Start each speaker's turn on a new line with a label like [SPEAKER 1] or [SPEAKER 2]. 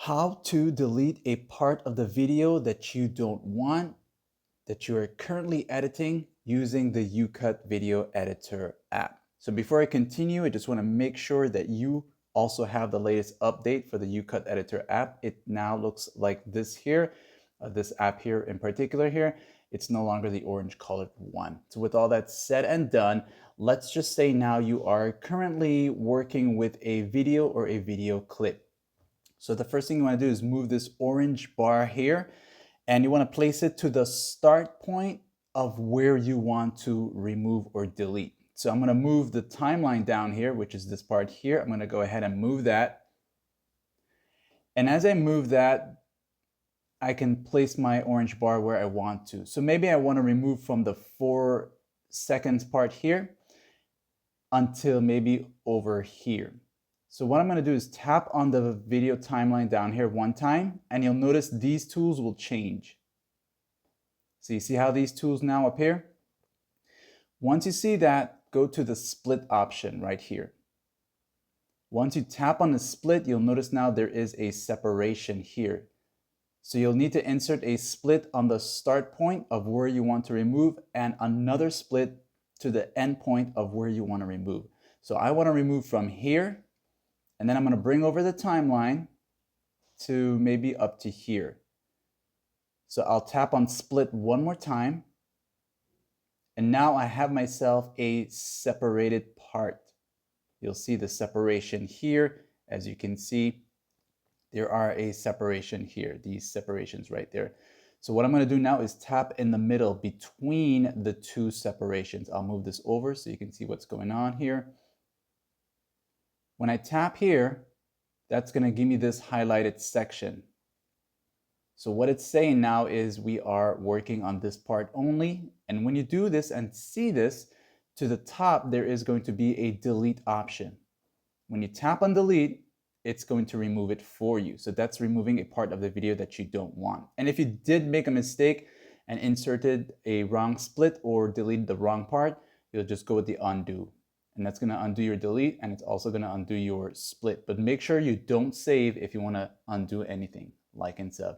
[SPEAKER 1] How to delete a part of the video that you don't want, that you are currently editing using the YouCut video editor app. So before I continue, I just want to make sure that you also have the latest update for the YouCut editor app. It now looks like this here, this app here in particular here. It's no longer the orange colored one. So with all that said and done, let's just say now you are currently working with a video or a video clip. So the first thing you want to do is move this orange bar here, and you want to place it to the start point of where you want to remove or delete. So I'm going to move the timeline down here, which is this part here. I'm going to go ahead and move that. And as I move that, I can place my orange bar where I want to. So maybe I want to remove from the 4 seconds part here until maybe over here. So what I'm going to do is tap on the video timeline down here one time, and you'll notice these tools will change. So you see how these tools now appear? Once you see that, go to the split option right here. Once you tap on the split, you'll notice now there is a separation here. So you'll need to insert a split on the start point of where you want to remove and another split to the end point of where you want to remove. So I want to remove from here, and then I'm going to bring over the timeline to maybe up to here. So I'll tap on split one more time. And now I have myself a separated part. You'll see the separation here. As you can see, there are a separation here, these separations right there. So what I'm going to do now is tap in the middle between the two separations. I'll move this over so you can see what's going on here. When I tap here, that's going to give me this highlighted section. So what it's saying now is we are working on this part only. And when you do this and see this, to the top, there is going to be a delete option. When you tap on delete, it's going to remove it for you. So that's removing a part of the video that you don't want. And if you did make a mistake and inserted a wrong split or deleted the wrong part, you'll just go with the undo. And that's going to undo your delete, and it's also going to undo your split. But make sure you don't save if you want to undo anything. Like and sub.